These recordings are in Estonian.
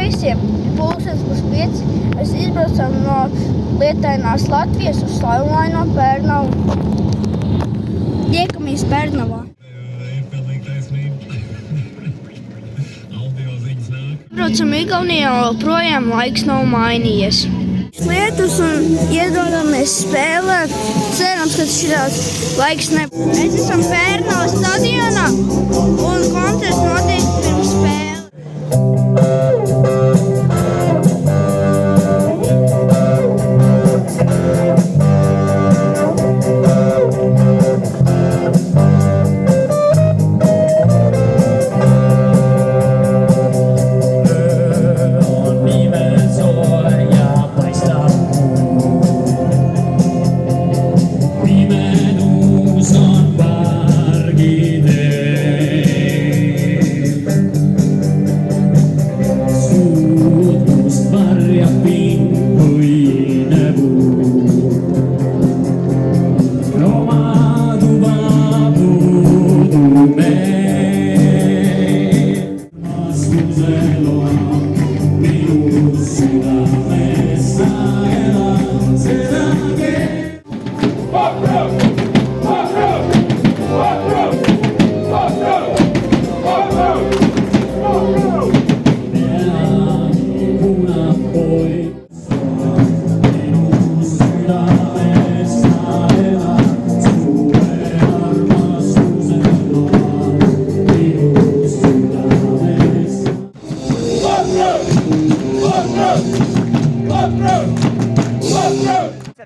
visiem! 5:05 mēs izbraucam no Lietainās Latvijas uz Savulaino Pērnavu. Tiekamies Pērnavā. Braucam Igaunijā, projām laiks nav mainījies. Lietus un iedodamies spēlē. Cerams, ka šitās laiks nebūs. Mēs esam Pērnavas stadionā un koncerts notiek pirms spēle.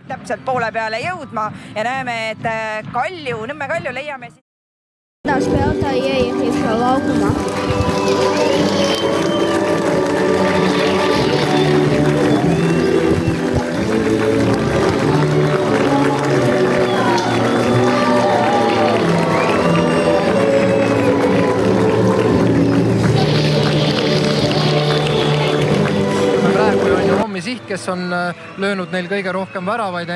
Täpselt poole peale jõudma ja näeme, et Nõmme Kalju leiame siis. Spēlētāji ieiet iekšā laukumā. Siht, kes on löönud neil kõige rohkem väravaid,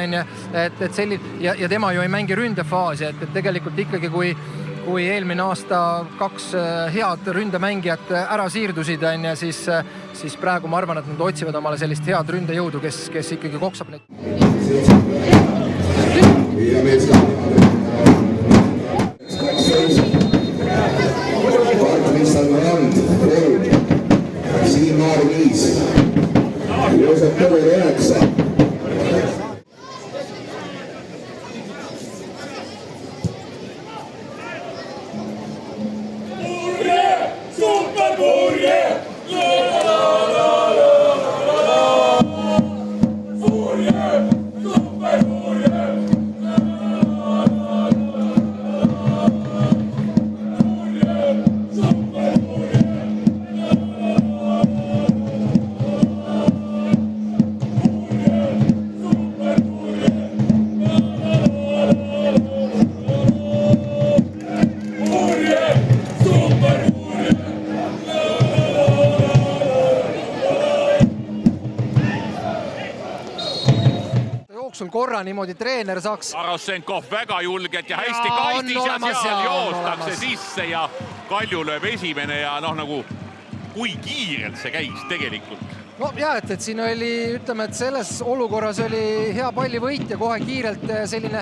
ja tema ju ei mängi ründefaasi, et tegelikult ikkagi, kui eelmine aasta 2 head ründemängijat ära siirdusid, siis praegu ma arvan, et nad otsivad omale sellist head ründejõudu, kes ikkagi koksab neid. Siin Maari 5. Joosep Tõvel 9. Korra niimoodi treener saaks. Arasenkov väga julgelt ja hästi kastis ja seal joostakse sisse ja Kalju lööb esimene ja nagu kui kiirelt see käis tegelikult. No jah, et siin oli, ütleme, et selles olukorras oli hea pallivõit ja kohe kiirelt selline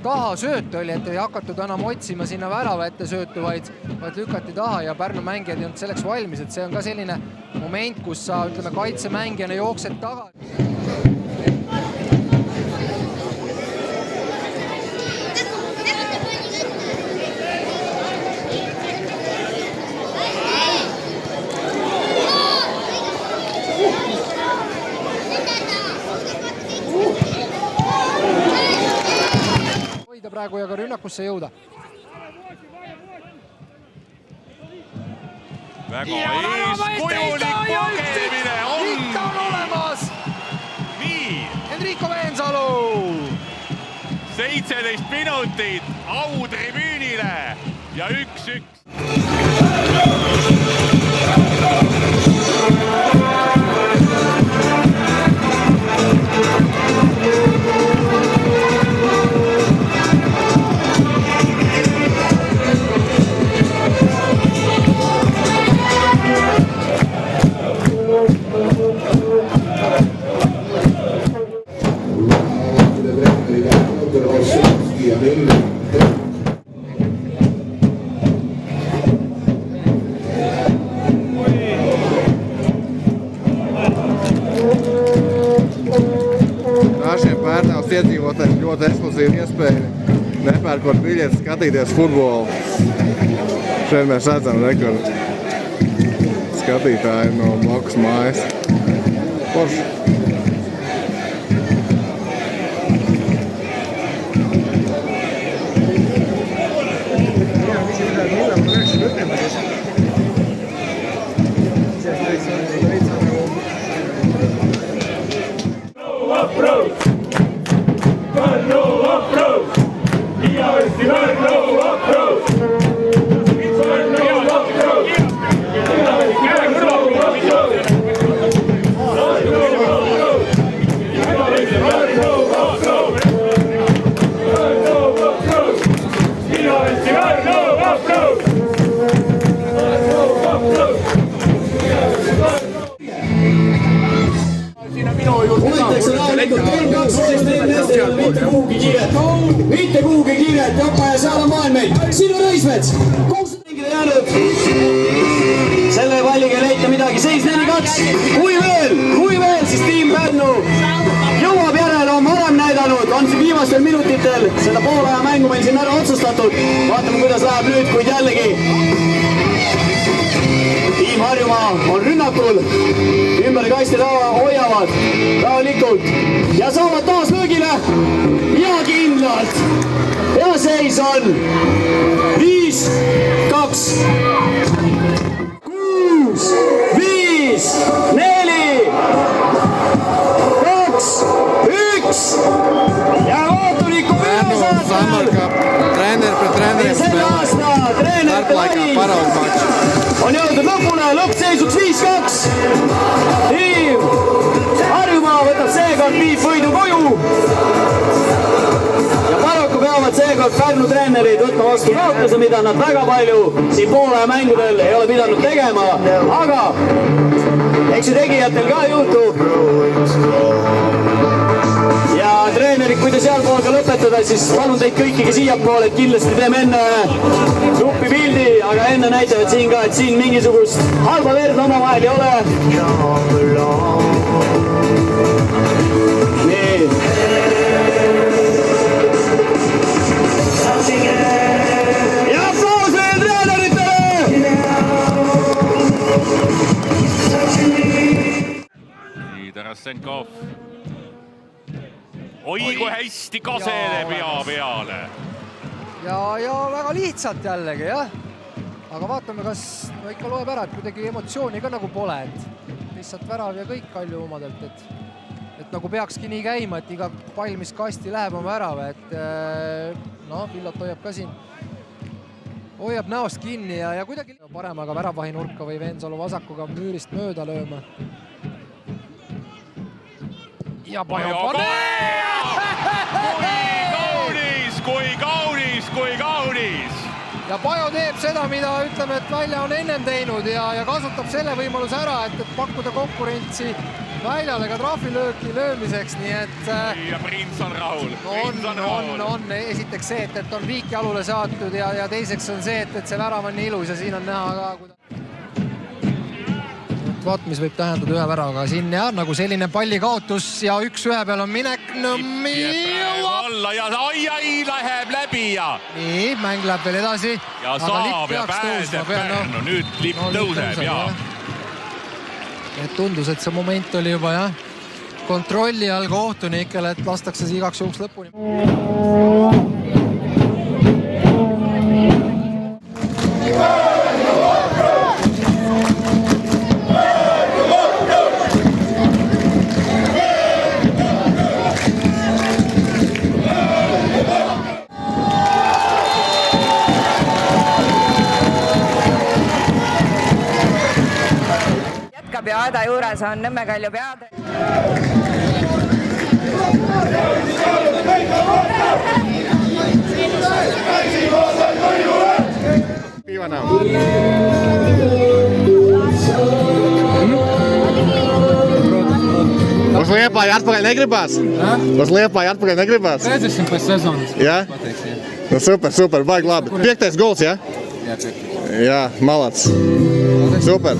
tahasööt oli, et ei hakatud enam otsima sinna värava ette söötu, vaid lükati taha ja Pärnu mängijad ei olnud selleks valmis, et see on ka selline moment, kus sa, ütleme, kaitsemängijana jooksed taga. Praegu ja ka rünnakusse jõuda. Väga eeskujulik pogemine on. Ikka on olemas. Nii. Enrico Veensalu. 17 minutit autribüünile ja 1-1. valsts iedzīvotājiem ļoti ekskluzīva iespēja nepērkot biļetes skatīties futbolu. Šeit mēs redzam rekordu skatītāji no blakus mājas. Forši. Mitte kuhugi kiiret, Jopa ja seal on maailmeid. Sinu Rõismets, kus mängida jäänud? Selle palliga ei leita midagi, seis 4-2. Kui veel, siis tiim Pärnu jõuab järele, on varem näidanud, on siin viimastel minutitel seda poolaja mängu meil siin ära otsustatud. Vaatame, kuidas läheb nüüd, kuid jällegi tiim Harjumaa on rünnakul, ümber kasti hoiavad rahulikult ja saavad taas löögile ja kindlalt. Ja seis on 5-2. 6, 5, 4, 2, 1 ja kohtuniku ülesaatel. Ja selle aasta treenerite lahing on jõudnud lõpule, lõppseisuks 5-2. Tiim Harjumaa võtab seekord viib võidu koju. Ja paraku peavad seekord Pärnu treenerid võtma vastu kaotuse, mida nad väga palju siin poole mängudel ei ole pidanud tegema. Aga eks ju tegijatel ka juhtub. Ja treenerid, kui te sealpool ka lõpetada, siis palun teid kõikigi siiapoole, et kindlasti teeme enne gruppi pildi, aga enne näitavad siin ka, et siin mingisugust halba verd omavahel ei ole. Nii. Ja aplaus veel treeneritele! Nii, Tarasenkov. Oi, kui hästi Kasele pea peale. Ja väga lihtsalt jällegi, jah. Aga vaatame, kas ikka loeb ära, et kuidagi emotsiooni ka nagu pole, et lihtsalt värav ja kõik Kalju omadelt, et nagu peakski nii käima, et iga pall, mis kasti läheb, on värav, et Villot hoiab ka siin, hoiab näost kinni ja kuidagi paremaga väravahi nurka või Vensalu vasakuga müürist mööda lööma. Ja Pajo Kui kaunis! Ja Pajo teeb seda, mida ütleme, et välja on ennem teinud ja kasutab selle võimaluse ära, et pakkuda konkurentsi väljale ka trahvilööki löömiseks, nii et... Ja Prins on rahul. On esiteks see, et on viik jalule saatud ja teiseks on see, et see värav on nii ilus ja siin on näha ka, vaat, mis võib tähendada ühe väravaga siin ja nagu selline pallikaotus ja 1-1 peal on minek. Alla ja ai läheb läbi ja... Nii, mäng läheb veel edasi. Ja saab ja pääseb Pärnu, nüüd lipp tõuseb ja... Et tundus, et see moment oli juba kontrolli all kohtunikele, et lastakse see igaks juhuks lõpuni. Ja Aeda juures on Nõmme Kalju pead. Piivana. Uz Liepāju atpakaļ negribās? Uz Liepāju atpakaļ negribās? Redzēsim pēc sezonas. Jā? Nu, super, baigi labi. 5. gols, jā? Jā, 5. Jā, malac. Super.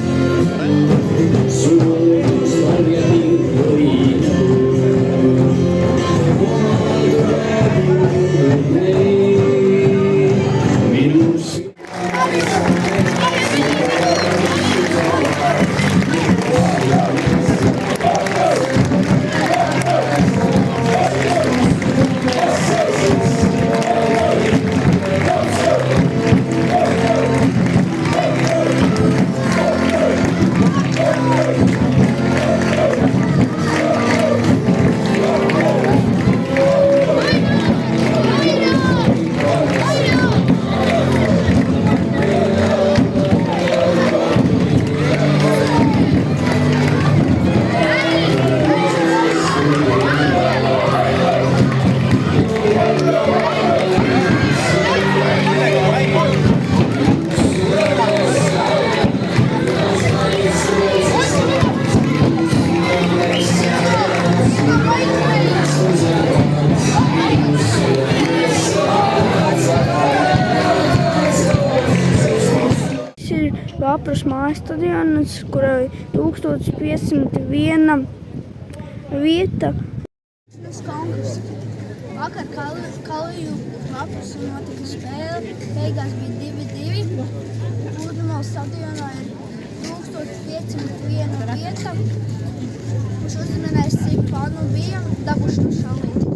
Vāpras mājas stadionas, kurai 1501 vieta. Konkurss. Vakar Kalju Vāpras notika spēle, beigās bija 2-2. Pludmales stadionā ir 1501 vieta, kurš uzminēs, cik fanu bija dabuši no šalīti.